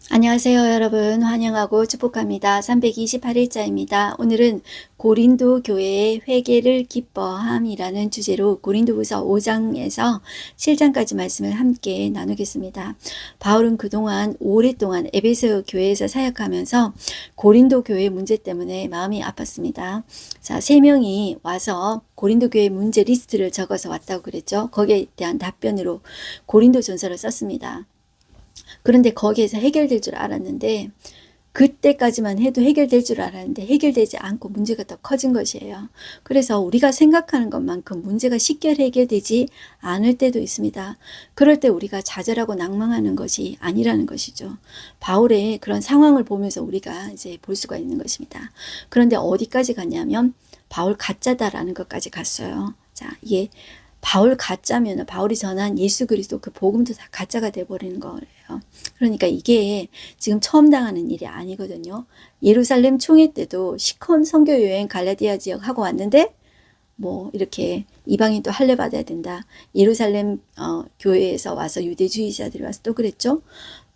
안녕하세요, 여러분. 환영하고 축복합니다. 328일자입니다. 오늘은 고린도 교회의 회개를 기뻐함이라는 주제로 고린도후서 5장에서 7장까지 말씀을 함께 나누겠습니다. 바울은 그동안 오랫동안 에베소 교회에서 사역하면서 고린도 교회 문제 때문에 마음이 아팠습니다. 자, 3명이 와서 고린도 교회 문제 리스트를 적어서 왔다고 그랬죠. 거기에 대한 답변으로 고린도 전서를 썼습니다. 그런데 거기에서 해결될 줄 알았는데 그때까지만 해도 해결될 줄 알았는데 해결되지 않고 문제가 더 커진 것이에요. 그래서 우리가 생각하는 것만큼 문제가 쉽게 해결되지 않을 때도 있습니다. 그럴 때 우리가 좌절하고 낭망하는 것이 아니라는 것이죠. 바울의 그런 상황을 보면서 우리가 이제 볼 수가 있는 것입니다. 그런데 어디까지 갔냐면 바울 가짜다라는 것까지 갔어요. 자, 이게 바울 가짜면 바울이 전한 예수 그리스도 그 복음도 다 가짜가 돼버리는 거예요. 그러니까 이게 지금 처음 당하는 일이 아니거든요. 예루살렘 총회 때도 시콘 선교 여행 갈라디아 지역 하고 왔는데 뭐 이렇게 이방인 또 할례 받아야 된다. 예루살렘 교회에서 와서 유대주의자들이 와서 또 그랬죠.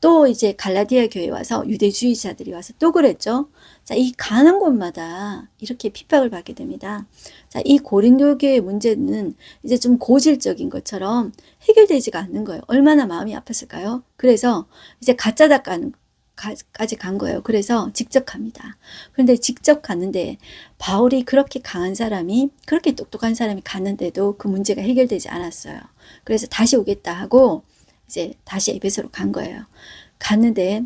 또 이제 갈라디아 교회 와서 유대주의자들이 와서 또 그랬죠. 자, 이 가는 곳마다 이렇게 핍박을 받게 됩니다. 자, 이 고린도 교회 문제는 이제 좀 고질적인 것처럼 해결되지가 않는 거예요. 얼마나 마음이 아팠을까요? 그래서 이제 가짜다 까지 간 거예요. 그래서 직접 갑니다. 그런데 직접 갔는데 바울이 그렇게 강한 사람이, 그렇게 똑똑한 사람이 갔는데도 그 문제가 해결되지 않았어요. 그래서 다시 오겠다 하고 이제 다시 에베소로 간 거예요. 갔는데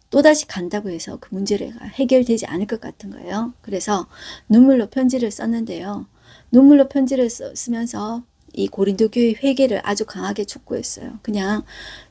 또다시 간다고 해서 그 문제가 해결되지 않을 것 같은 거예요. 그래서 눈물로 편지를 썼는데요. 눈물로 편지를 쓰면서 이 고린도 교회 회개를 아주 강하게 촉구했어요. 그냥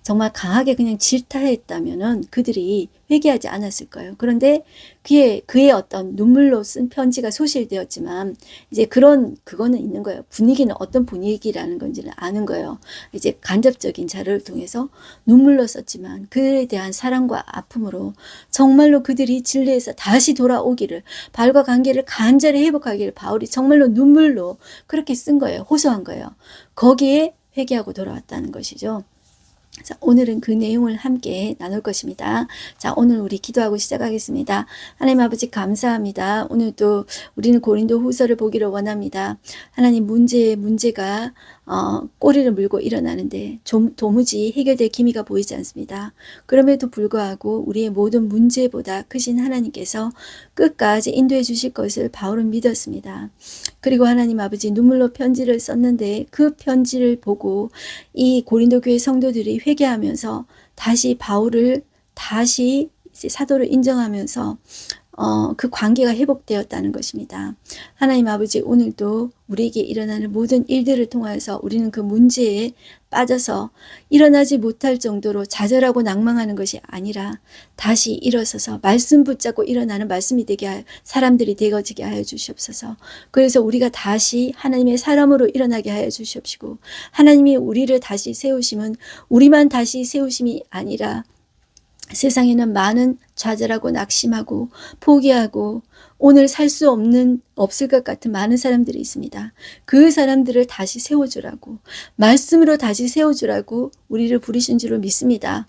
정말 강하게 그냥 질타했다면은 그들이 회개하지 않았을 거예요. 그런데 그의 어떤 눈물로 쓴 편지가 소실되었지만 이제 그거는 있는 거예요. 분위기는 어떤 분위기라는 건지는 아는 거예요. 이제 간접적인 자료를 통해서 눈물로 썼지만 그들에 대한 사랑과 아픔으로 정말로 그들이 진리에서 다시 돌아오기를, 바울과 관계를 간절히 회복하기를 바울이 정말로 눈물로 그렇게 쓴 거예요. 호소한 거예요. 거기에 회개하고 돌아왔다는 것이죠. 자, 오늘은 그 내용을 함께 나눌 것입니다. 자, 오늘 우리 기도하고 시작하겠습니다. 하나님 아버지 감사합니다. 오늘도 우리는 고린도 후서를 보기를 원합니다. 하나님 문제가 꼬리를 물고 일어나는데 도무지 해결될 기미가 보이지 않습니다. 그럼에도 불구하고 우리의 모든 문제보다 크신 하나님께서 끝까지 인도해 주실 것을 바울은 믿었습니다. 그리고 하나님 아버지 눈물로 편지를 썼는데 그 편지를 보고 이 고린도 교회 성도들이 회개하면서 다시 바울을 다시 이제 사도를 인정하면서 그 관계가 회복되었다는 것입니다. 하나님 아버지, 오늘도 우리에게 일어나는 모든 일들을 통해서 우리는 그 문제에 빠져서 일어나지 못할 정도로 좌절하고 낭망하는 것이 아니라 다시 일어서서 말씀 붙잡고 일어나는 말씀이 되게 사람들이 되어지게 하여 주시옵소서. 그래서 우리가 다시 하나님의 사람으로 일어나게 하여 주시옵시고, 하나님이 우리를 다시 세우심은 우리만 다시 세우심이 아니라 세상에는 많은 좌절하고 낙심하고 포기하고 오늘 살 수 없을 것 같은 많은 사람들이 있습니다. 그 사람들을 다시 세워주라고, 말씀으로 다시 세워주라고 우리를 부르신 줄로 믿습니다.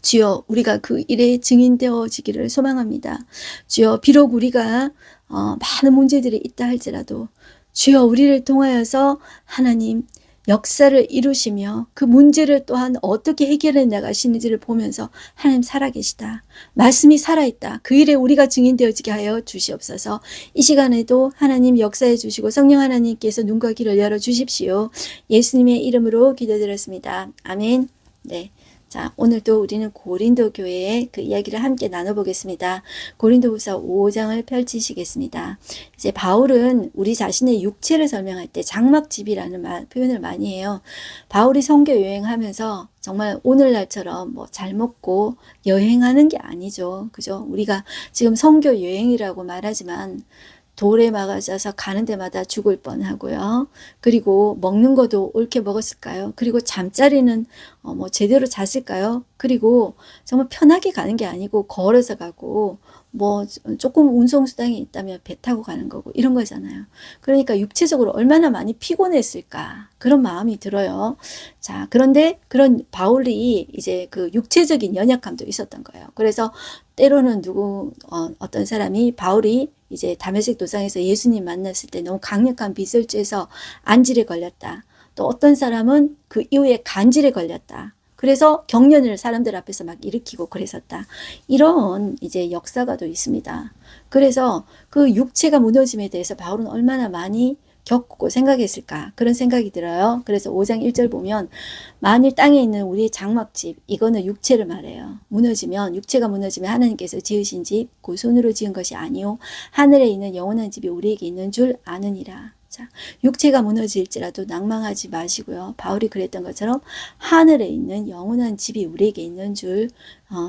주여, 우리가 그 일에 증인되어지기를 소망합니다. 주여, 비록 우리가 많은 문제들이 있다 할지라도 주여, 우리를 통하여서 하나님 역사를 이루시며 그 문제를 또한 어떻게 해결해 나가시는지를 보면서 하나님 살아계시다. 말씀이 살아있다. 그 일에 우리가 증인되어지게 하여 주시옵소서. 이 시간에도 하나님 역사해 주시고 성령 하나님께서 눈과 귀를 열어주십시오. 예수님의 이름으로 기도드렸습니다. 아멘. 네. 자, 오늘도 우리는 고린도 교회의 그 이야기를 함께 나눠보겠습니다. 고린도후서 5장을 펼치시겠습니다. 이제 바울은 우리 자신의 육체를 설명할 때 장막집이라는 표현을 많이 해요. 바울이 선교 여행하면서 정말 오늘날처럼 뭐 잘 먹고 여행하는 게 아니죠. 그죠? 우리가 지금 선교 여행이라고 말하지만 돌에 막아져서 가는 데마다 죽을 뻔하고요. 그리고 먹는 것도 옳게 먹었을까요? 그리고 잠자리는 뭐 제대로 잤을까요? 그리고 정말 편하게 가는 게 아니고 걸어서 가고 뭐 조금 운송수단이 있다면 배 타고 가는 거고 이런 거잖아요. 그러니까 육체적으로 얼마나 많이 피곤했을까 그런 마음이 들어요. 자, 그런데 그런 바울이 이제 그 육체적인 연약함도 있었던 거예요. 그래서 때로는 어떤 사람이 바울이 이제 다메섹 도상에서 예수님 만났을 때 너무 강력한 빛을 쬐서 안질에 걸렸다. 또 어떤 사람은 그 이후에 간질에 걸렸다. 그래서 경련을 사람들 앞에서 막 일으키고 그랬었다. 이런 이제 역사가 또 있습니다. 그래서 그 육체가 무너짐에 대해서 바울은 얼마나 많이 겪고 생각했을까 그런 생각이 들어요. 그래서 5장 1절 보면 만일 땅에 있는 우리의 장막집 이거는 육체를 말해요. 무너지면 육체가 무너지면 하나님께서 지으신 집 그 손으로 지은 것이 아니요 하늘에 있는 영원한 집이 우리에게 있는 줄 아느니라. 자, 육체가 무너질지라도 낭망하지 마시고요. 바울이 그랬던 것처럼 하늘에 있는 영원한 집이 우리에게 있는 줄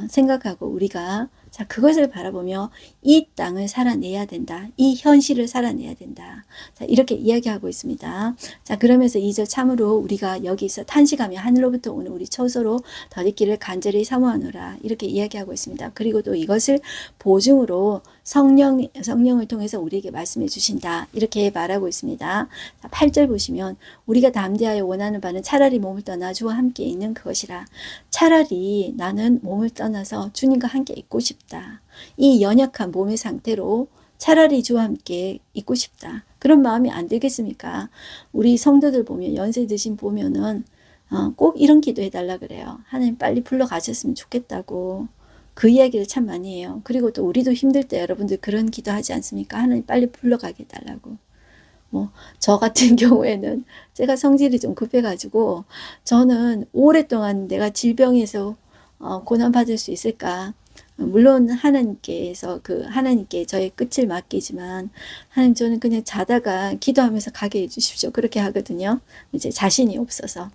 생각하고 우리가 자, 그것을 바라보며 이 땅을 살아내야 된다. 이 현실을 살아내야 된다. 자, 이렇게 이야기하고 있습니다. 자, 그러면서 2절 참으로 우리가 여기서 탄식하며 하늘로부터 오는 우리 처소로 더 있기를 간절히 사모하노라. 이렇게 이야기하고 있습니다. 그리고 또 이것을 보증으로 성령을 통해서 우리에게 말씀해 주신다. 이렇게 말하고 있습니다. 자, 8절 보시면 우리가 담대하여 원하는 바는 차라리 몸을 떠나 주와 함께 있는 그것이라. 차라리 나는 몸을 떠나서 주님과 함께 있고 싶다. 이 연약한 몸의 상태로 차라리 주와 함께 있고 싶다. 그런 마음이 안 들겠습니까? 우리 성도들 보면 연세 드신 보면은 꼭 이런 기도 해달라 그래요. 하나님 빨리 불러가셨으면 좋겠다고. 그 이야기를 참 많이 해요. 그리고 또 우리도 힘들 때 여러분들 그런 기도하지 않습니까? 하나님 빨리 불러가게 해달라고. 저 같은 경우에는 제가 성질이 좀 급해가지고 저는 오랫동안 내가 질병에서 고난받을 수 있을까? 물론 하나님께 저의 끝을 맡기지만 하나님 저는 그냥 자다가 기도하면서 가게 해주십시오. 그렇게 하거든요. 이제 자신이 없어서.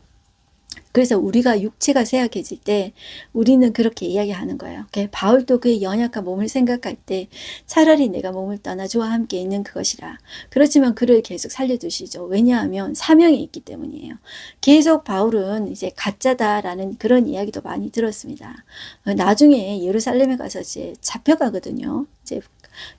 그래서 우리가 육체가 쇠약해질 때 우리는 그렇게 이야기하는 거예요. 바울도 그의 연약한 몸을 생각할 때 차라리 내가 몸을 떠나 주와 함께 있는 그것이라. 그렇지만 그를 계속 살려두시죠. 왜냐하면 사명이 있기 때문이에요. 계속 바울은 이제 가짜다라는 그런 이야기도 많이 들었습니다. 나중에 예루살렘에 가서 이제 잡혀가거든요.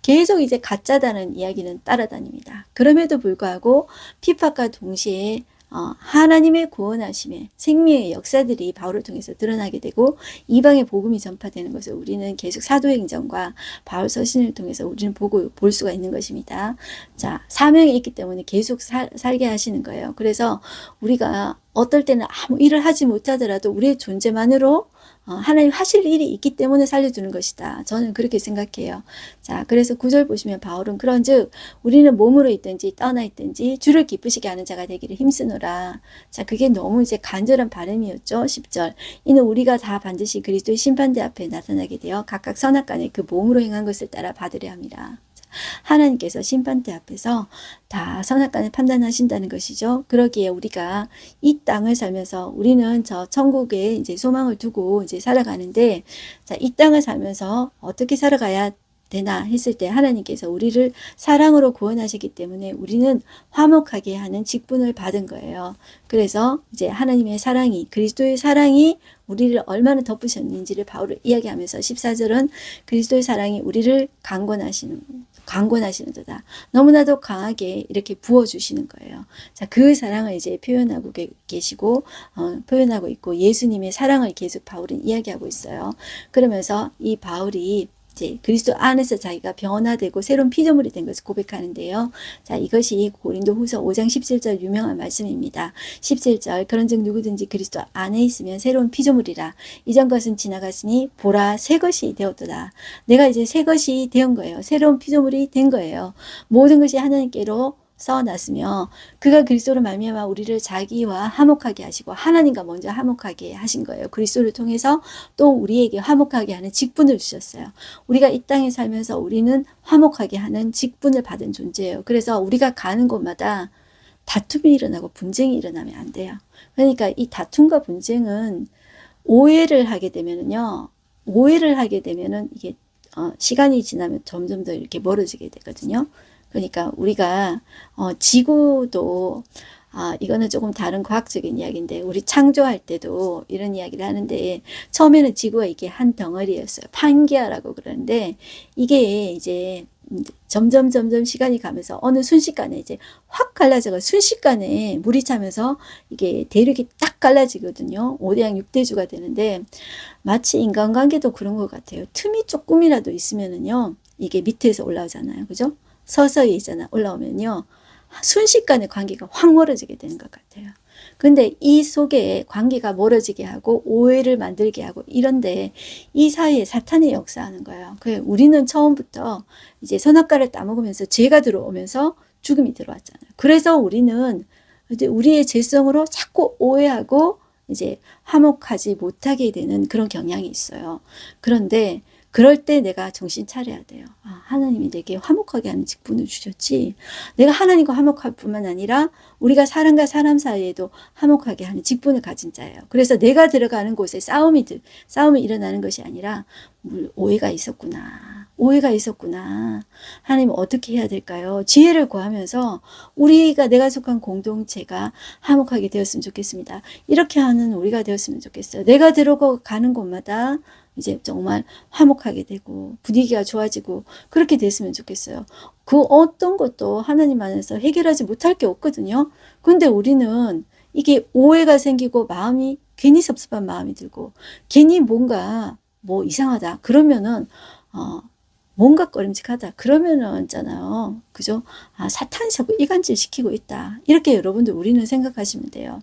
계속 이제 가짜다는 이야기는 따라다닙니다. 그럼에도 불구하고 핍박과 동시에 하나님의 구원하심의 생명의 역사들이 바울을 통해서 드러나게 되고 이방의 복음이 전파되는 것을 우리는 계속 사도행전과 바울 서신을 통해서 우리는 볼 수가 있는 것입니다. 자, 사명이 있기 때문에 계속 살게 하시는 거예요. 그래서 우리가 어떨 때는 아무 일을 하지 못하더라도 우리의 존재만으로 하나님 하실 일이 있기 때문에 살려주는 것이다. 저는 그렇게 생각해요. 자, 그래서 9절 보시면 바울은 그런즉 우리는 몸으로 있든지 떠나 있든지 주를 기쁘시게 하는 자가 되기를 힘쓰노라. 자, 그게 너무 이제 간절한 바람이었죠. 10절. 이는 우리가 다 반드시 그리스도의 심판대 앞에 나타나게 되어 각각 선악간에 그 몸으로 행한 것을 따라 받으려 함이라. 하나님께서 심판대 앞에서 다 선악간을 판단하신다는 것이죠. 그러기에 우리가 이 땅을 살면서 우리는 저 천국에 이제 소망을 두고 이제 살아가는데, 자, 이 땅을 살면서 어떻게 살아가야 되나 했을 때 하나님께서 우리를 사랑으로 구원하시기 때문에 우리는 화목하게 하는 직분을 받은 거예요. 그래서 이제 하나님의 사랑이, 그리스도의 사랑이 우리를 얼마나 덮으셨는지를 바울을 이야기하면서 14절은 그리스도의 사랑이 우리를 강권하시는도다. 너무나도 강하게 이렇게 부어주시는 거예요. 자, 그 사랑을 이제 표현하고 계시고, 표현하고 있고, 예수님의 사랑을 계속 바울은 이야기하고 있어요. 그러면서 이 바울이 이제 그리스도 안에서 자기가 변화되고 새로운 피조물이 된 것을 고백하는데요. 자, 이것이 고린도후서 5장 17절 유명한 말씀입니다. 17절 그런즉 누구든지 그리스도 안에 있으면 새로운 피조물이라. 이전 것은 지나갔으니 보라 새 것이 되었도다. 내가 이제 새 것이 된 거예요. 새로운 피조물이 된 거예요. 모든 것이 하나님께로 써놨으며 그가 그리스도로 말미암아 우리를 자기와 화목하게 하시고 하나님과 먼저 화목하게 하신 거예요. 그리스도를 통해서 또 우리에게 화목하게 하는 직분을 주셨어요. 우리가 이 땅에 살면서 우리는 화목하게 하는 직분을 받은 존재예요. 그래서 우리가 가는 곳마다 다툼이 일어나고 분쟁이 일어나면 안 돼요. 그러니까 이 다툼과 분쟁은 오해를 하게 되면은요. 오해를 하게 되면은 이게 시간이 지나면 점점 더 이렇게 멀어지게 되거든요. 그러니까 우리가 지구도 이거는 조금 다른 과학적인 이야기인데 우리 창조할 때도 이런 이야기를 하는데 처음에는 지구가 이게 한 덩어리였어요. 판기아라고 그러는데 이게 이제 점점 시간이 가면서 어느 순식간에 이제 확 갈라져가 순식간에 물이 차면서 이게 대륙이 딱 갈라지거든요. 5대양 6대주가 되는데 마치 인간관계도 그런 것 같아요. 틈이 조금이라도 있으면은요 이게 밑에서 올라오잖아요. 그죠? 서서히 있잖아 올라오면요 순식간에 관계가 확 멀어지게 되는 것 같아요. 근데 이 속에 관계가 멀어지게 하고 오해를 만들게 하고 이런데 이 사이에 사탄이 역사하는 거예요. 우리는 처음부터 이제 선악과를 따먹으면서 죄가 들어오면서 죽음이 들어왔잖아요. 그래서 우리는 우리의 죄성으로 자꾸 오해하고 이제 화목하지 못하게 되는 그런 경향이 있어요. 그런데 그럴 때 내가 정신 차려야 돼요. 하나님이 내게 화목하게 하는 직분을 주셨지. 내가 하나님과 화목할 뿐만 아니라 우리가 사람과 사람 사이에도 화목하게 하는 직분을 가진 자예요. 그래서 내가 들어가는 곳에 싸움이 일어나는 것이 아니라 오해가 있었구나. 오해가 있었구나. 하나님 어떻게 해야 될까요? 지혜를 구하면서 내가 속한 공동체가 화목하게 되었으면 좋겠습니다. 이렇게 하는 우리가 되었으면 좋겠어요. 내가 들어가는 곳마다 이제 정말 화목하게 되고 분위기가 좋아지고 그렇게 됐으면 좋겠어요. 그 어떤 것도 하나님 안에서 해결하지 못할 게 없거든요. 근데 우리는 이게 오해가 생기고 마음이 괜히 섭섭한 마음이 들고 괜히 뭔가 뭐 이상하다 그러면은 뭔가 꺼림직하다 그러면은 있잖아요. 그죠? 사탄이 자꾸 이간질 시키고 있다. 이렇게 여러분들 우리는 생각하시면 돼요.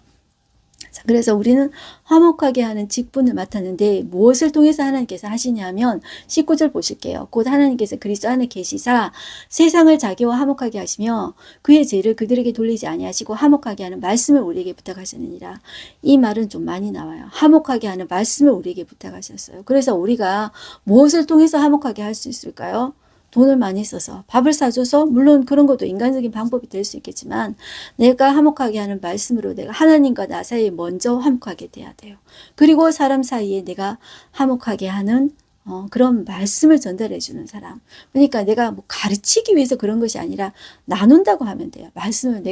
그래서 우리는 화목하게 하는 직분을 맡았는데 무엇을 통해서 하나님께서 하시냐면 19절 보실게요. 곧 하나님께서 그리스도 안에 계시사 세상을 자기와 화목하게 하시며 그의 죄를 그들에게 돌리지 아니하시고 화목하게 하는 말씀을 우리에게 부탁하시느니라. 이 말은 좀 많이 나와요. 화목하게 하는 말씀을 우리에게 부탁하셨어요. 그래서 우리가 무엇을 통해서 화목하게 할 수 있을까요? 돈을 많이 써서 밥을 사줘서 물론 그런 것도 인간적인 방법이 될 수 있겠지만 내가 화목하게 하는 말씀으로 내가 하나님과 나 사이에 먼저 화목하게 돼야 돼요. 그리고 사람 사이에 내가 화목하게 하는 그런 말씀을 전달해 주는 사람. 그러니까 내가 뭐 가르치기 위해서 그런 것이 아니라 나눈다고 하면 돼요. 말씀을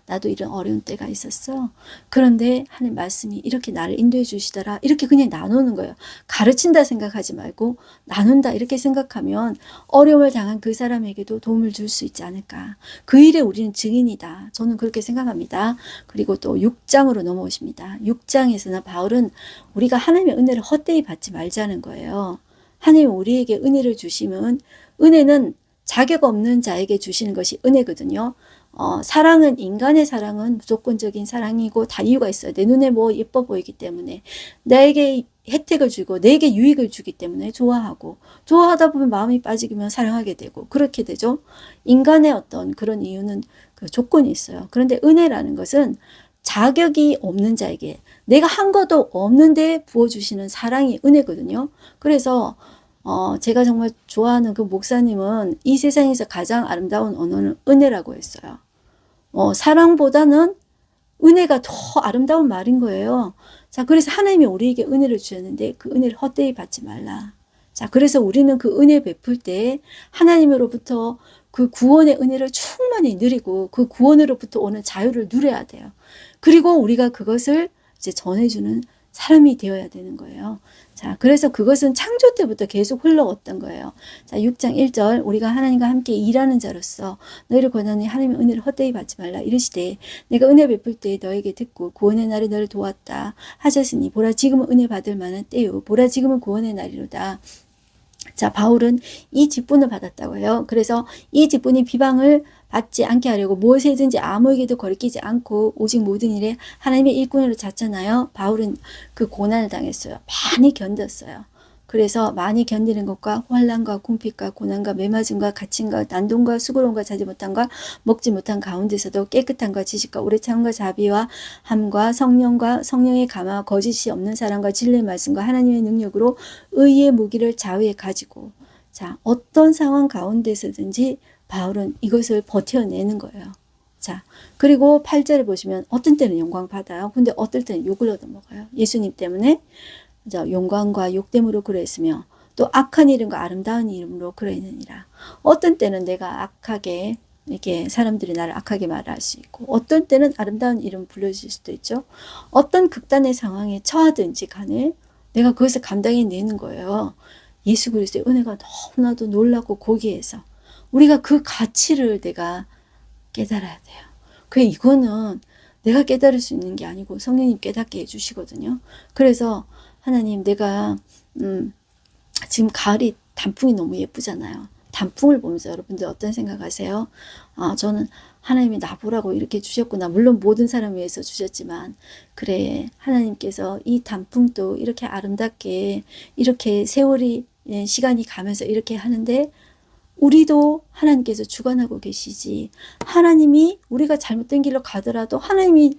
나도 이런 어려운 때가 있었어. 그런데 하나님 말씀이 이렇게 나를 인도해 주시더라. 이렇게 그냥 나누는 거예요. 가르친다 생각하지 말고 나눈다 이렇게 생각하면 어려움을 당한 그 사람에게도 도움을 줄 수 있지 않을까. 그 일에 우리는 증인이다. 저는 그렇게 생각합니다. 그리고 또 6장으로 넘어오십니다. 6장에서는 바울은 우리가 하나님의 은혜를 헛되이 받지 말자는 거예요. 하나님 우리에게 은혜를 주시면 은혜는 자격 없는 자에게 주시는 것이 은혜거든요. 사랑은 인간의 사랑은 무조건적인 사랑이고 다 이유가 있어요. 내 눈에 뭐 예뻐 보이기 때문에 나에게 혜택을 주고 내게 유익을 주기 때문에 좋아하다 보면 마음이 빠지면 사랑하게 되고 그렇게 되죠. 인간의 어떤 그런 이유는 그 조건이 있어요. 그런데 은혜라는 것은 자격이 없는 자에게 내가 한 것도 없는데 부어주시는 사랑이 은혜거든요. 그래서 제가 정말 좋아하는 그 목사님은 이 세상에서 가장 아름다운 언어는 은혜라고 했어요. 사랑보다는 은혜가 더 아름다운 말인 거예요. 자, 그래서 하나님이 우리에게 은혜를 주셨는데 그 은혜를 헛되이 받지 말라. 자, 그래서 우리는 그 은혜 베풀 때 하나님으로부터 그 구원의 은혜를 충만히 누리고 그 구원으로부터 오는 자유를 누려야 돼요. 그리고 우리가 그것을 이제 전해주는 사람이 되어야 되는 거예요. 자, 그래서 그것은 창조 때부터 계속 흘러왔던 거예요. 자, 6장 1절 우리가 하나님과 함께 일하는 자로서 너희를 권하니 하나님의 은혜를 헛되이 받지 말라 이르시되 내가 은혜 베풀 때 너에게 듣고 구원의 날에 너를 도왔다 하셨으니 보라 지금은 은혜 받을 만한 때요 보라 지금은 구원의 날이로다. 자, 바울은 이 직분을 받았다고 해요. 그래서 이 직분이 비방을 받지 않게 하려고 무엇이든지 아무에게도 거리끼지 않고 오직 모든 일에 하나님의 일꾼으로 자처하여 바울은 그 고난을 당했어요. 많이 견뎠어요. 그래서 많이 견디는 것과 환난과 궁핍과 고난과 매맞음과 갇힘과 난동과 수고로움과 자지 못함과 먹지 못한 가운데서도 깨끗함과 지식과 오래 참과 자비와 함과 성령의 감화와 거짓이 없는 사랑과 진리의 말씀과 하나님의 능력으로 의의 무기를 좌우에 가지고 자 어떤 상황 가운데서든지 바울은 이것을 버텨내는 거예요. 자, 그리고 8절을 보시면 어떤 때는 영광 받아요. 근데 어떨 때는 욕을 얻어먹어요. 예수님 때문에 영광과 욕됨으로 그랬으며 또 악한 이름과 아름다운 이름으로 그랬느니라. 어떤 때는 내가 악하게 이렇게 사람들이 나를 악하게 말할 수 있고, 어떤 때는 아름다운 이름 불러줄 수도 있죠. 어떤 극단의 상황에 처하든지 간에 내가 그것을 감당해내는 거예요. 예수 그리스도의 은혜가 너무나도 놀랍고 고귀해서 우리가 그 가치를 내가 깨달아야 돼요. 이거는 내가 깨달을 수 있는 게 아니고 성령님 깨닫게 해주시거든요. 그래서 하나님, 내가 지금 가을이 단풍이 너무 예쁘잖아요. 단풍을 보면서 여러분들 어떤 생각하세요? 저는 하나님이 나보라고 이렇게 주셨구나. 물론 모든 사람 위해서 주셨지만, 그래, 하나님께서 이 단풍도 이렇게 아름답게 이렇게 세월이 시간이 가면서 이렇게 하는데, 우리도 하나님께서 주관하고 계시지. 하나님이 우리가 잘못된 길로 가더라도 하나님이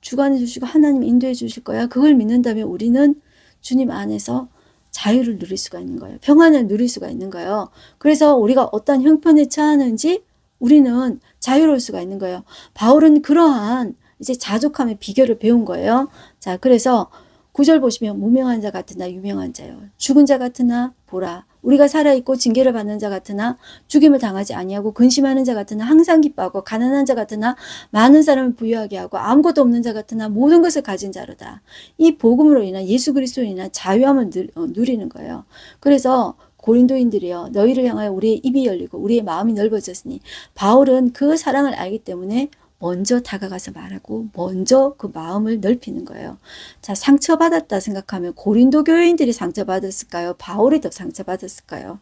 주관해 주시고 하나님이 인도해 주실 거야. 그걸 믿는다면 우리는 주님 안에서 자유를 누릴 수가 있는 거예요. 평안을 누릴 수가 있는 거예요. 그래서 우리가 어떤 형편에 처하는지 우리는 자유로울 수가 있는 거예요. 바울은 그러한 이제 자족함의 비결을 배운 거예요. 자, 그래서 9절 보시면 무명한 자 같으나 유명한 자요. 죽은 자 같으나 보라. 우리가 살아있고 징계를 받는 자 같으나 죽임을 당하지 아니하고 근심하는 자 같으나 항상 기뻐하고 가난한 자 같으나 많은 사람을 부유하게 하고 아무것도 없는 자 같으나 모든 것을 가진 자로다. 이 복음으로 인한 예수 그리스도로 인한 자유함을 누리는 거예요. 그래서 고린도인들이여 너희를 향하여 우리의 입이 열리고 우리의 마음이 넓어졌으니, 바울은 그 사랑을 알기 때문에 먼저 다가가서 말하고 먼저 그 마음을 넓히는 거예요. 자, 상처받았다 생각하면 고린도 교회인들이 상처받았을까요? 바울이 더 상처받았을까요?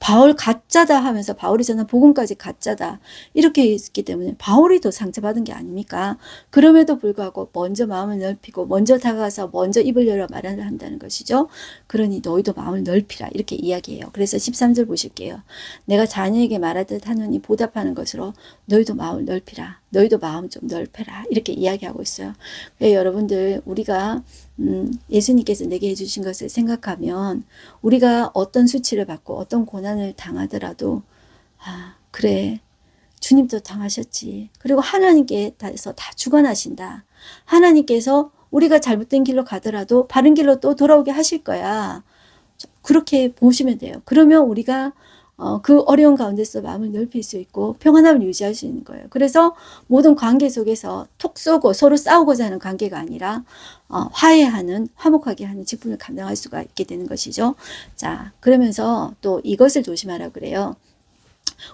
바울 가짜다 하면서 바울이 전한 복음까지 가짜다 이렇게 했기 때문에 바울이 더 상처받은 게 아닙니까? 그럼에도 불구하고 먼저 마음을 넓히고 먼저 다가가서 먼저 입을 열어 말을 한다는 것이죠. 그러니 너희도 마음을 넓히라 이렇게 이야기해요. 그래서 13절 보실게요. 내가 자녀에게 말하듯 하노니 보답하는 것으로 너희도 마음을 넓히라. 너희도 마음 좀 넓혀라 이렇게 이야기하고 있어요. 여러분들, 우리가 예수님께서 내게 해주신 것을 생각하면 우리가 어떤 수치를 받고 어떤 고난을 당하더라도 그래, 주님도 당하셨지. 그리고 하나님께서 다 주관하신다. 하나님께서 우리가 잘못된 길로 가더라도 바른 길로 또 돌아오게 하실 거야. 그렇게 보시면 돼요. 그러면 우리가 그 어려운 가운데서 마음을 넓힐 수 있고 평안함을 유지할 수 있는 거예요. 그래서 모든 관계 속에서 톡 쏘고 서로 싸우고자 하는 관계가 아니라 화해하는, 화목하게 하는 직분을 감당할 수가 있게 되는 것이죠. 자, 그러면서 또 이것을 조심하라 그래요.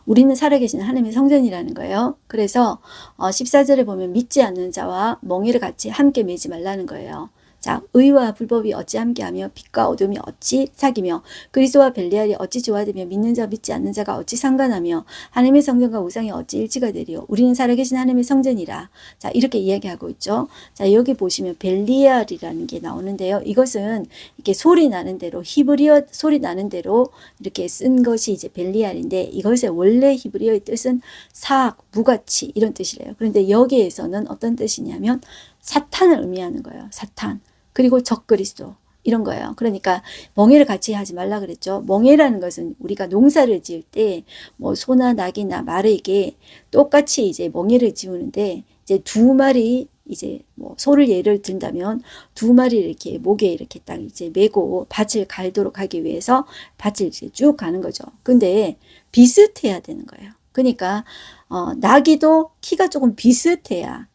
우리는 살아계신 하나님의 성전이라는 거예요. 그래서 14절에 보면 믿지 않는 자와 멍에를 같이 함께 매지 말라는 거예요. 자, 의와 불법이 어찌 함께하며 빛과 어둠이 어찌 사귀며 그리스도와 벨리알이 어찌 조화되며 믿는 자 믿지 않는 자가 어찌 상관하며 하나님의 성전과 우상이 어찌 일치가 되리요. 우리는 살아계신 하나님의 성전이라. 자, 이렇게 이야기하고 있죠. 자, 여기 보시면 벨리알이라는 게 나오는데요. 이것은 이렇게 소리 나는 대로 히브리어 소리 나는 대로 이렇게 쓴 것이 이제 벨리알인데, 이것의 원래 히브리어의 뜻은 사악, 무가치 이런 뜻이래요. 그런데 여기에서는 어떤 뜻이냐면 사탄을 의미하는 거예요. 사탄. 그리고 적그리스도 이런 거예요. 그러니까 멍에를 같이 하지 말라 그랬죠. 멍에라는 것은 우리가 농사를 지을 때 뭐 소나 낙이나 말에게 똑같이 이제 멍에를 지우는데, 이제 두 마리 이제 뭐 소를 예를 든다면 두 마리를 이렇게 목에 이렇게 딱 이제 메고 밭을 갈도록 하기 위해서 밭을 이제 쭉 가는 거죠. 근데 비슷해야 되는 거예요. 그러니까 나귀도 키가 조금 비슷해야,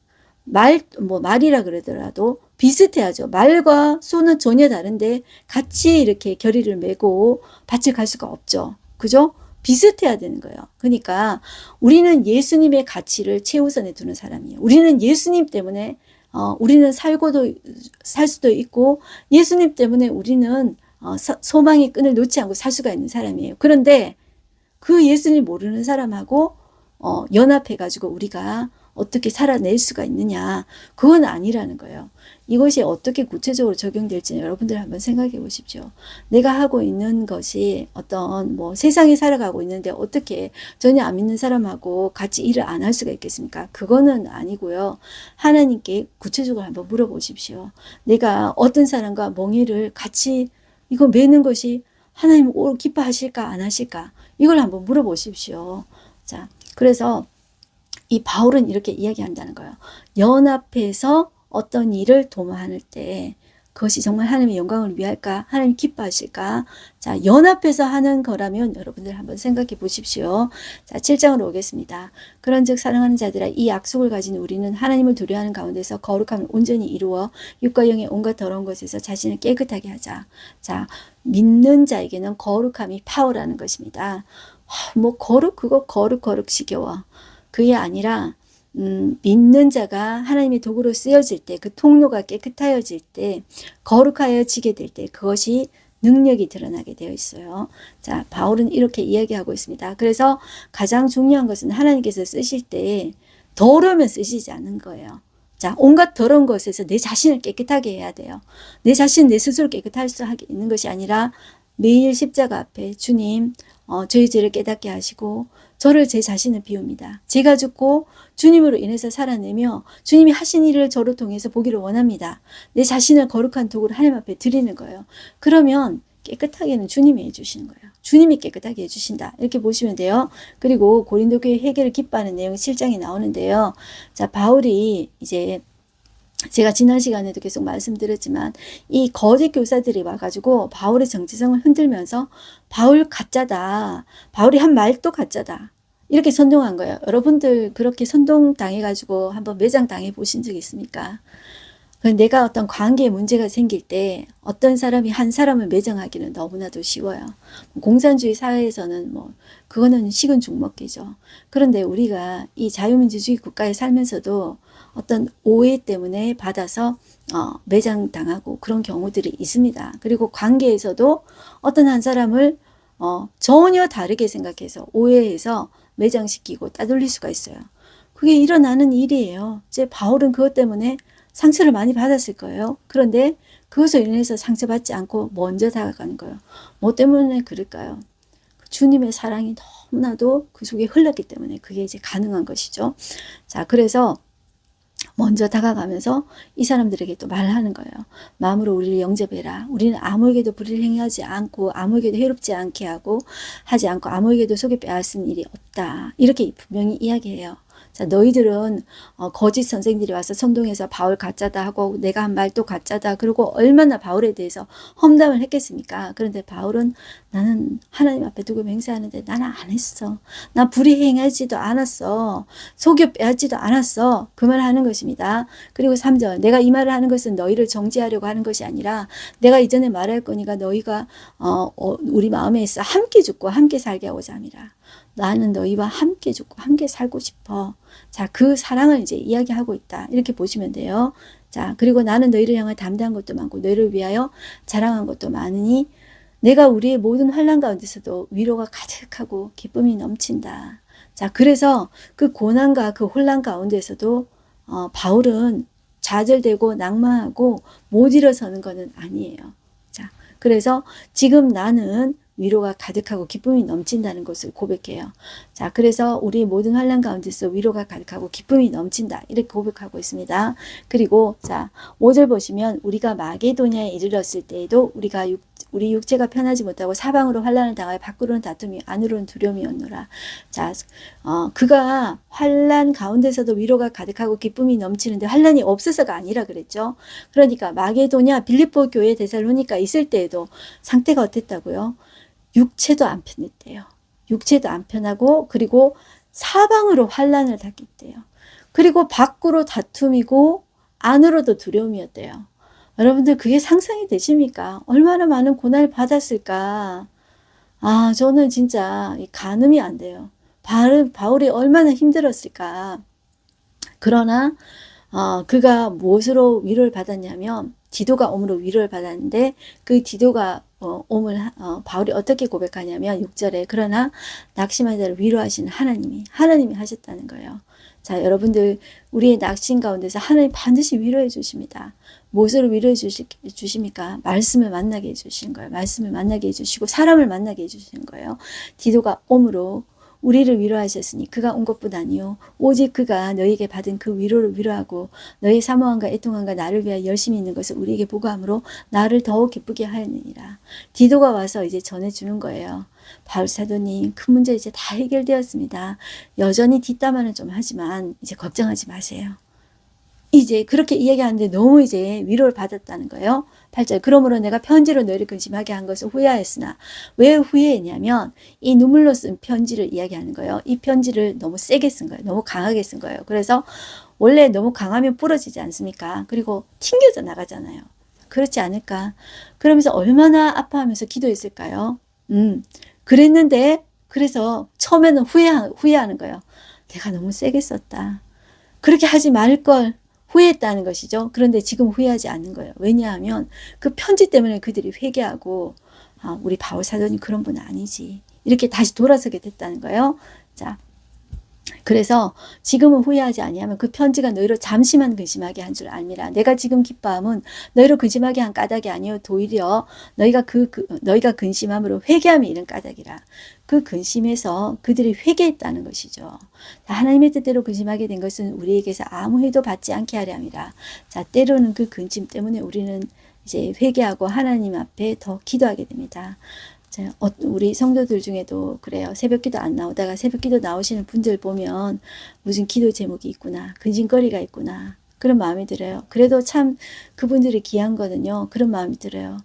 말이라 그러더라도 비슷해야죠. 말과 소는 전혀 다른데 같이 이렇게 결의를 메고 밭을 갈 수가 없죠. 그죠? 비슷해야 되는 거예요. 그러니까 우리는 예수님의 가치를 최우선에 두는 사람이에요. 우리는 예수님 때문에 우리는 살 수도 있고, 예수님 때문에 우리는 소망의 끈을 놓지 않고 살 수가 있는 사람이에요. 그런데 그 예수님 모르는 사람하고 연합해가지고 우리가 어떻게 살아낼 수가 있느냐, 그건 아니라는 거예요. 이것이 어떻게 구체적으로 적용될지 여러분들 한번 생각해 보십시오. 내가 하고 있는 것이 어떤 세상에 살아가고 있는데 어떻게 전혀 안 믿는 사람하고 같이 일을 안 할 수가 있겠습니까? 그거는 아니고요. 하나님께 구체적으로 한번 물어보십시오. 내가 어떤 사람과 멍에를 같이 이거 매는 것이 하나님 기뻐하실까 안 하실까? 이걸 한번 물어보십시오. 자, 그래서 이 바울은 이렇게 이야기한다는 거예요. 연합해서 어떤 일을 도모할 때 그것이 정말 하나님의 영광을 위할까? 하나님 기뻐하실까? 자, 연합해서 하는 거라면 여러분들 한번 생각해 보십시오. 자, 7장으로 오겠습니다. 그런즉 사랑하는 자들아, 이 약속을 가진 우리는 하나님을 두려워하는 가운데서 거룩함을 온전히 이루어 육과 영의 온갖 더러운 것에서 자신을 깨끗하게 하자. 자, 믿는 자에게는 거룩함이 파워라는 것입니다. 뭐 그거 거룩 지겨워. 그게 아니라 믿는 자가 하나님의 도구로 쓰여질 때, 그 통로가 깨끗하여질 때, 거룩하여지게 될 때, 그것이 능력이 드러나게 되어 있어요. 자, 바울은 이렇게 이야기하고 있습니다. 그래서 가장 중요한 것은 하나님께서 쓰실 때 더러우면 쓰시지 않는 거예요. 자, 온갖 더러운 것에서 내 자신을 깨끗하게 해야 돼요. 내 자신, 내 스스로 깨끗할 수 있는 것이 아니라 매일 십자가 앞에 주님, 저희 죄를 깨닫게 하시고 저를 제 자신을 비웁니다. 제가 죽고 주님으로 인해서 살아내며 주님이 하신 일을 저로 통해서 보기를 원합니다. 내 자신을 거룩한 도구로 하나님 앞에 드리는 거예요. 그러면 깨끗하게는 주님이 해주시는 거예요. 주님이 깨끗하게 해주신다. 이렇게 보시면 돼요. 그리고 고린도 교회 회개를 기뻐하는 내용이 7장에 나오는데요. 자, 바울이 이제 제가 지난 시간에도 계속 말씀드렸지만 이 거짓 교사들이 와가지고 바울의 정체성을 흔들면서 바울 가짜다. 바울이 한 말도 가짜다. 이렇게 선동한 거예요. 여러분들 그렇게 선동당해가지고 한번 매장당해 보신 적 있습니까? 내가 어떤 관계에 문제가 생길 때 어떤 사람이 한 사람을 매장하기는 너무나도 쉬워요. 공산주의 사회에서는 그거는 식은 죽 먹기죠. 그런데 우리가 이 자유민주주의 국가에 살면서도 어떤 오해 때문에 받아서 매장당하고 그런 경우들이 있습니다. 그리고 관계에서도 어떤 한 사람을 전혀 다르게 생각해서 오해해서 매장시키고 따돌릴 수가 있어요. 그게 일어나는 일이에요. 이제 바울은 그것 때문에 상처를 많이 받았을 거예요. 그런데 그것을 인해서 상처받지 않고 먼저 다가가는 거예요. 뭐 때문에 그럴까요? 주님의 사랑이 너무나도 그 속에 흘렀기 때문에 그게 이제 가능한 것이죠. 자, 그래서 먼저 다가가면서 이 사람들에게 또 말하는 거예요. 마음으로 우리를 영접해라. 우리는 아무에게도 불의를 행하지 않고 아무에게도 해롭지 않게 하지 않고 아무에게도 속에 빼앗은 일이 없다. 이렇게 분명히 이야기해요. 자, 너희들은 거짓 선생들이 와서 선동해서 바울 가짜다 하고 내가 한 말도 가짜다. 그리고 얼마나 바울에 대해서 험담을 했겠습니까? 그런데 바울은 나는 하나님 앞에 두고 맹세하는데 나는 안 했어. 나 불의행하지도 않았어. 속여 빼앗지도 않았어. 그 말 하는 것입니다. 그리고 3절 내가 이 말을 하는 것은 너희를 정죄하려고 하는 것이 아니라 내가 이전에 말할 거니까 너희가 우리 마음에 있어 함께 죽고 함께 살게 하고자 함이라. 나는 너희와 함께 죽고 함께 살고 싶어. 자, 그 사랑을 이제 이야기하고 있다. 이렇게 보시면 돼요. 자, 그리고 나는 너희를 향해 담대한 것도 많고 너희를 위하여 자랑한 것도 많으니 내가 우리의 모든 환난 가운데서도 위로가 가득하고 기쁨이 넘친다. 자, 그래서 그 고난과 그 혼란 가운데서도 바울은 좌절되고 낭망하고 못 일어서는 것은 아니에요. 자, 그래서 지금 나는 위로가 가득하고 기쁨이 넘친다는 것을 고백해요. 자, 그래서 우리 모든 환난 가운데서 위로가 가득하고 기쁨이 넘친다. 이렇게 고백하고 있습니다. 그리고 자, 5절 보시면 우리가 마게도냐에 이르렀을 때에도 우리 육체가 편하지 못하고 사방으로 환난을 당하여 밖으로는 다툼이 안으로는 두려움이었노라. 자, 그가 환난 가운데서도 위로가 가득하고 기쁨이 넘치는데 환난이 없어서가 아니라 그랬죠. 그러니까 마게도냐 빌립보 교회 데살로니가 있을 때에도 상태가 어땠다고요? 육체도 안 편했대요. 육체도 안 편하고 그리고 사방으로 환난을 당했대요. 그리고 밖으로 다툼이고 안으로도 두려움이었대요. 여러분들 그게 상상이 되십니까? 얼마나 많은 고난을 받았을까? 아, 저는 진짜 가늠이 안 돼요. 바울이 얼마나 힘들었을까? 그러나 그가 무엇으로 위로를 받았냐면 디도가 옴으로 위로를 받았는데 그 디도가 옴을 바울이 어떻게 고백하냐면 6절에 그러나 낙심한 자를 위로하시는 하나님이 하셨다는 거예요. 자, 여러분들 우리의 낙심 가운데서 하나님 반드시 위로해 주십니다. 무엇으로 위로해 주십니까? 말씀을 만나게 해주시는 거예요. 말씀을 만나게 해주시고 사람을 만나게 해주시는 거예요. 디도가 옴으로 우리를 위로하셨으니 그가 온 것뿐 아니요 오직 그가 너희에게 받은 그 위로를 위로하고 너희 사모함과 애통함과 나를 위하여 열심히 있는 것을 우리에게 보고함으로 나를 더욱 기쁘게 하였느니라. 디도가 와서 이제 전해주는 거예요. 바울 사도님 큰 문제 이제 다 해결되었습니다. 여전히 뒷담화는 좀 하지만 이제 걱정하지 마세요. 이제 그렇게 이야기하는데 너무 이제 위로를 받았다는 거예요. 8절 그러므로 내가 편지로 너희를 근심하게 한 것을 후회하였으나 왜 후회했냐면 이 눈물로 쓴 편지를 이야기하는 거예요. 이 편지를 너무 세게 쓴 거예요. 너무 강하게 쓴 거예요. 그래서 원래 너무 강하면 부러지지 않습니까? 그리고 튕겨져 나가잖아요. 그렇지 않을까? 그러면서 얼마나 아파하면서 기도했을까요? 그랬는데 그래서 처음에는 후회하는 거예요. 내가 너무 세게 썼다. 그렇게 하지 말 걸 후회했다는 것이죠. 그런데 지금 후회하지 않는 거예요. 왜냐하면 그 편지 때문에 그들이 회개하고 우리 바울 사도님 그런 분 아니지. 이렇게 다시 돌아서게 됐다는 거예요. 자, 그래서 지금은 후회하지 아니하면 그 편지가 너희로 잠시만 근심하게 한 줄 알미라. 내가 지금 기뻐함은 너희로 근심하게 한 까닭이 아니요 도리어 너희가 근심함으로 회개함이 이른 까닭이라. 그 근심에서 그들이 회개했다는 것이죠. 하나님의 뜻대로 근심하게 된 것은 우리에게서 아무 해도 받지 않게 하려 함이라. 자, 때로는 그 근심 때문에 우리는 이제 회개하고 하나님 앞에 더 기도하게 됩니다. 우리 성도들 중에도 그래요. 새벽기도 안 나오다가 새벽기도 나오시는 분들 보면 무슨 기도 제목이 있구나. 근심거리가 있구나. 그런 마음이 들어요. 그래도 참 그분들이 귀한 거는요. 그런 마음이 들어요.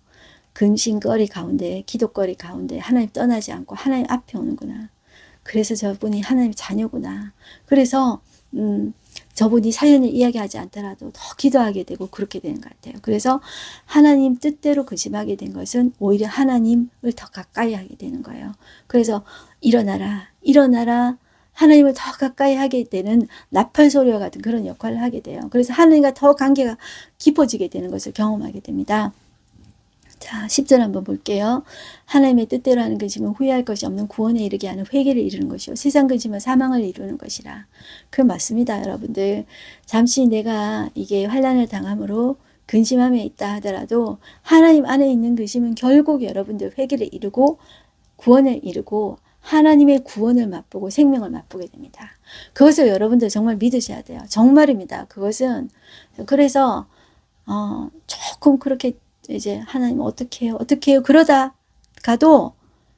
근심거리 가운데 기도거리 가운데 하나님 떠나지 않고 하나님 앞에 오는구나. 그래서 저분이 하나님 자녀구나. 그래서 저분이 사연을 이야기하지 않더라도 더 기도하게 되고 그렇게 되는 것 같아요. 그래서 하나님 뜻대로 근심하게 된 것은 오히려 하나님을 더 가까이 하게 되는 거예요. 그래서 일어나라 하나님을 더 가까이 하게 되는 나팔 소리와 같은 그런 역할을 하게 돼요. 그래서 하나님과 더 관계가 깊어지게 되는 것을 경험하게 됩니다. 자, 10절 한번 볼게요. 하나님의 뜻대로 하는 근심은 후회할 것이 없는 구원에 이르게 하는 회개를 이루는 것이요. 세상 근심은 사망을 이루는 것이라. 그 맞습니다, 여러분들. 잠시 내가 이게 환난을 당함으로 근심함에 있다 하더라도 하나님 안에 있는 근심은 결국 여러분들 회개를 이루고 구원을 이루고 하나님의 구원을 맛보고 생명을 맛보게 됩니다. 그것을 여러분들 정말 믿으셔야 돼요. 정말입니다. 그것은 그래서 조금 그렇게 이제 하나님 어떻게 해요 그러다가도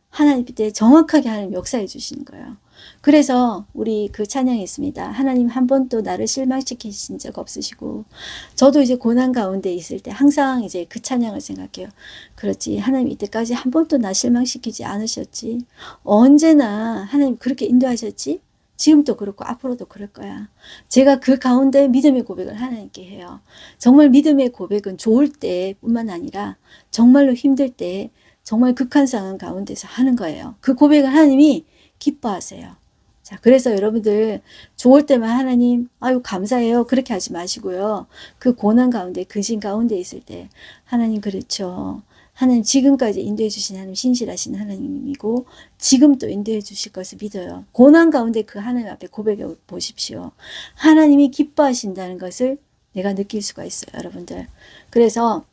하나님 그때 정확하게 하나님 역사해 주시는 거예요. 그래서 우리 그 찬양이 있습니다. 하나님 한 번도 나를 실망시키신 적 없으시고, 저도 이제 고난 가운데 있을 때 항상 이제 그 찬양을 생각해요. 그렇지, 하나님 이때까지 한 번도 나 실망시키지 않으셨지. 언제나 하나님 그렇게 인도하셨지. 지금도 그렇고 앞으로도 그럴 거야. 제가 그 가운데 믿음의 고백을 하나님께 해요. 정말 믿음의 고백은 좋을 때뿐만 아니라 정말로 힘들 때 정말 극한 상황 가운데서 하는 거예요. 그 고백을 하나님이 기뻐하세요. 자, 그래서 여러분들 좋을 때만 하나님 아유 감사해요 그렇게 하지 마시고요. 그 고난 가운데 근심 가운데 있을 때 하나님 그렇죠. 하나님 지금까지 인도해 주신 하나님 신실하신 하나님이고 지금 또 인도해 주실 것을 믿어요. 고난 가운데 그 하나님 앞에 고백해 보십시오. 하나님이 기뻐하신다는 것을 내가 느낄 수가 있어요, 여러분들. 그래서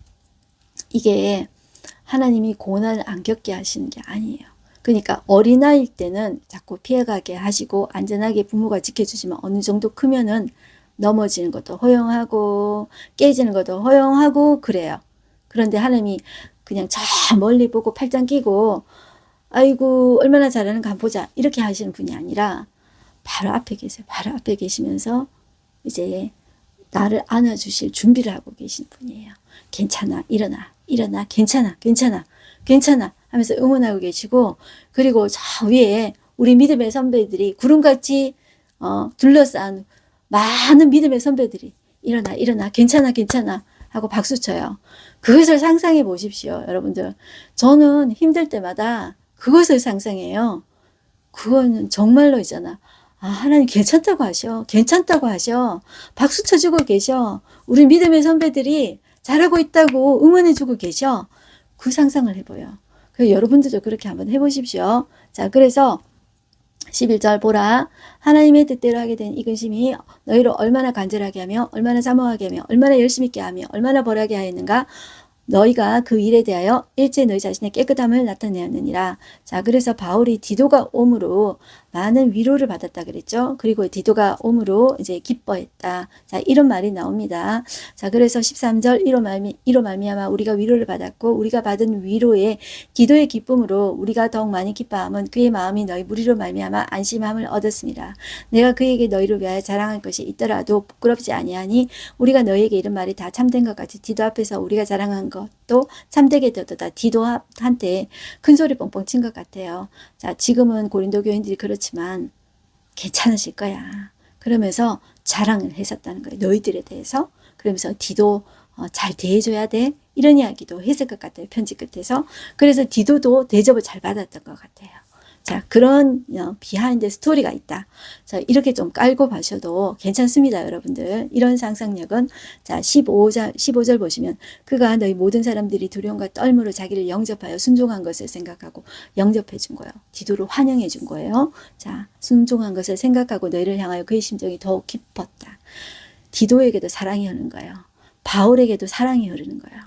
이게 하나님이 고난을 안 겪게 하시는 게 아니에요. 그러니까 어린아이일 때는 자꾸 피해가게 하시고 안전하게 부모가 지켜주지만 어느 정도 크면은 넘어지는 것도 허용하고 깨지는 것도 허용하고 그래요. 그런데 하나님이 그냥 저 멀리 보고 팔짱 끼고 아이고 얼마나 잘하는가 보자 이렇게 하시는 분이 아니라 바로 앞에 계세요. 바로 앞에 계시면서 이제 나를 안아주실 준비를 하고 계신 분이에요. 괜찮아 일어나 괜찮아 하면서 응원하고 계시고, 그리고 저 위에 우리 믿음의 선배들이 구름같이 둘러싼 많은 믿음의 선배들이 일어나 괜찮아 하고 박수쳐요. 그것을 상상해 보십시오, 여러분들. 저는 힘들 때마다 그것을 상상해요. 그거는 정말로 있잖아. 하나님 괜찮다고 하셔. 박수 쳐주고 계셔. 우리 믿음의 선배들이 잘하고 있다고 응원해주고 계셔. 그 상상을 해봐요. 그래서 여러분들도 그렇게 한번 해보십시오. 자, 그래서 11절 보라. 하나님의 뜻대로 하게 된 이 근심이 너희를 얼마나 간절하게 하며 얼마나 사모하게 하며 얼마나 열심히 있게 하며 얼마나 벌하게 하였는가. 너희가 그 일에 대하여 일체 너희 자신의 깨끗함을 나타내었느니라. 자, 그래서 바울이 디도가 옴으로 많은 위로를 받았다 그랬죠. 그리고 디도가 옴으로 이제 기뻐했다. 자, 이런 말이 나옵니다. 자, 그래서 13절 이로 말미암아 우리가 위로를 받았고 우리가 받은 위로에 기도의 기쁨으로 우리가 더욱 많이 기뻐함은 그의 마음이 너희 무리로 말미암아 안심함을 얻었습니다. 내가 그에게 너희를 위하여 자랑할 것이 있더라도 부끄럽지 아니하니 우리가 너희에게 이런 말이 다 참된 것 같이 디도 앞에서 우리가 자랑한 것 것도 참되게 되도다. 디도한테 큰 소리 뻥뻥 친 것 같아요. 자, 지금은 고린도 교인들이 그렇지만 괜찮으실 거야. 그러면서 자랑을 했었다는 거예요. 너희들에 대해서. 그러면서 디도 잘 대해줘야 돼. 이런 이야기도 했을 것 같아요. 편지 끝에서. 그래서 디도도 대접을 잘 받았던 것 같아요. 자, 그런 비하인드 스토리가 있다. 자, 이렇게 좀 깔고 봐셔도 괜찮습니다, 여러분들. 이런 상상력은, 자, 15절 보시면, 그가 너희 모든 사람들이 두려움과 떨므로 자기를 영접하여 순종한 것을 생각하고 영접해 준 거예요. 디도를 환영해 준 거예요. 자, 순종한 것을 생각하고 너희를 향하여 그의 심정이 더욱 깊었다. 디도에게도 사랑이 흐르는 거예요. 바울에게도 사랑이 흐르는 거예요.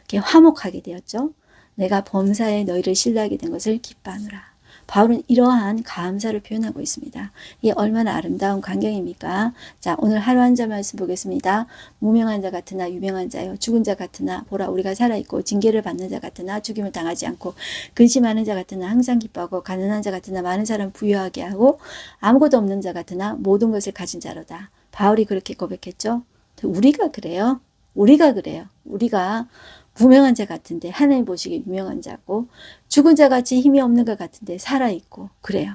이렇게 화목하게 되었죠. 내가 범사에 너희를 신뢰하게 된 것을 기뻐하노라. 바울은 이러한 감사를 표현하고 있습니다. 이게 얼마나 아름다운 광경입니까? 자, 오늘 하루 한 자 말씀 보겠습니다. 무명한 자 같으나 유명한 자요. 죽은 자 같으나 보라 우리가 살아있고 징계를 받는 자 같으나 죽임을 당하지 않고 근심하는 자 같으나 항상 기뻐하고 가난한 자 같으나 많은 사람 부유하게 하고 아무것도 없는 자 같으나 모든 것을 가진 자로다. 바울이 그렇게 고백했죠. 우리가 그래요. 우리가 그래요. 우리가 무명한 자 같은데 하나님 보시기에 유명한 자고 죽은 자 같이 힘이 없는 것 같은데 살아있고 그래요.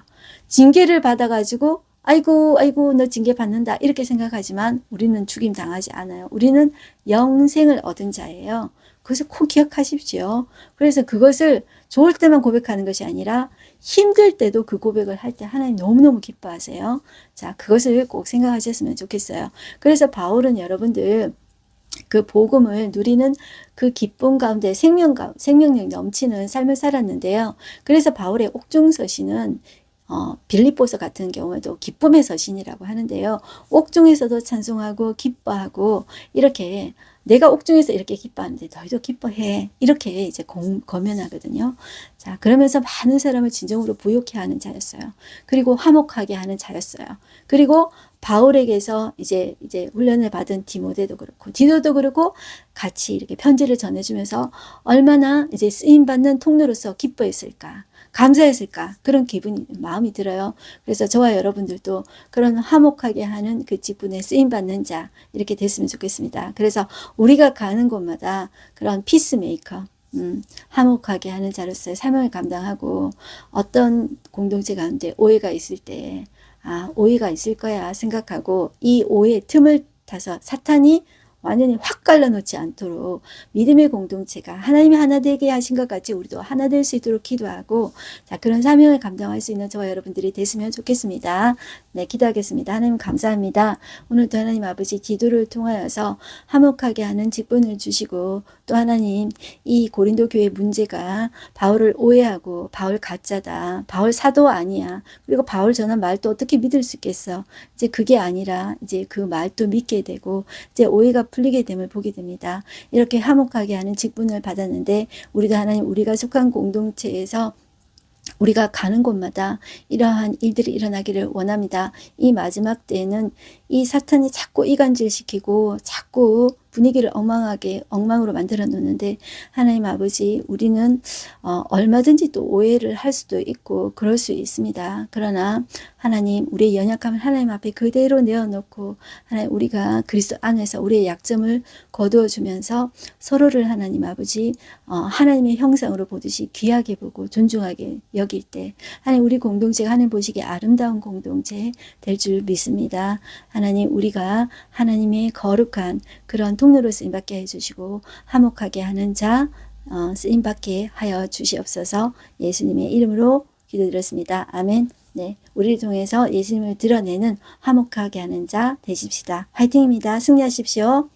징계를 받아가지고 아이고 너 징계 받는다 이렇게 생각하지만 우리는 죽임 당하지 않아요. 우리는 영생을 얻은 자예요. 그것을 꼭 기억하십시오. 그래서 그것을 좋을 때만 고백하는 것이 아니라 힘들 때도 그 고백을 할 때 하나님 너무너무 기뻐하세요. 자, 그것을 꼭 생각하셨으면 좋겠어요. 그래서 바울은 여러분들 그 복음을 누리는 그 기쁨 가운데 생명력 넘치는 삶을 살았는데요. 그래서 바울의 옥중서신은 빌립보서 같은 경우에도 기쁨의 서신이라고 하는데요. 옥중에서도 찬송하고 기뻐하고 이렇게 내가 옥중에서 이렇게 기뻐하는데 너희도 기뻐해. 이렇게 이제 거면하거든요. 자, 그러면서 많은 사람을 진정으로 부욕해 하는 자였어요. 그리고 화목하게 하는 자였어요. 그리고 바울에게서 이제 훈련을 받은 디모데도 그렇고 디도도 그렇고 같이 이렇게 편지를 전해주면서 얼마나 이제 쓰임받는 통로로서 기뻐했을까. 감사했을까 그런 마음이 들어요. 그래서 저와 여러분들도 그런 화목하게 하는 그 직분에 쓰임받는 자 이렇게 됐으면 좋겠습니다. 그래서 우리가 가는 곳마다 그런 피스메이커 화목하게 하는 자로서의 사명을 감당하고 어떤 공동체 가운데 오해가 있을 때 오해가 있을 거야 생각하고 이 오해의 틈을 타서 사탄이 완전히 확 갈라놓지 않도록 믿음의 공동체가 하나님이 하나 되게 하신 것 같이 우리도 하나 될 수 있도록 기도하고 자 그런 사명을 감당할 수 있는 저와 여러분들이 됐으면 좋겠습니다. 네, 기도하겠습니다. 하나님 감사합니다. 오늘도 하나님 아버지 기도를 통하여서 화목하게 하는 직분을 주시고 또 하나님 이 고린도 교회 문제가 바울을 오해하고 바울 가짜다. 바울 사도 아니야. 그리고 바울 전한 말도 어떻게 믿을 수 있겠어. 이제 그게 아니라 이제 그 말도 믿게 되고 이제 오해가 풀리게 됨을 보게 됩니다. 이렇게 화목하게 하는 직분을 받았는데 우리도 하나님 우리가 속한 공동체에서 우리가 가는 곳마다 이러한 일들이 일어나기를 원합니다. 이 마지막 때에는 이 사탄이 자꾸 이간질시키고 자꾸 분위기를 엉망으로 만들어 놓는데 하나님 아버지 우리는 얼마든지 또 오해를 할 수도 있고 그럴 수 있습니다. 그러나 하나님 우리의 연약함을 하나님 앞에 그대로 내어놓고 하나님 우리가 그리스도 안에서 우리의 약점을 거두어 주면서 서로를 하나님 아버지 하나님의 형상으로 보듯이 귀하게 보고 존중하게 여길 때 하나님 우리 공동체가 하나님 보시기에 아름다운 공동체 될 줄 믿습니다. 하나님 우리가 하나님의 거룩한 그런 통로로 쓰임받게 해주시고 화목하게 하는 자 쓰임받게 하여 주시옵소서. 예수님의 이름으로 기도드렸습니다. 아멘. 네, 우리를 통해서 예수님을 드러내는 화목하게 하는 자 되십시다. 화이팅입니다. 승리하십시오.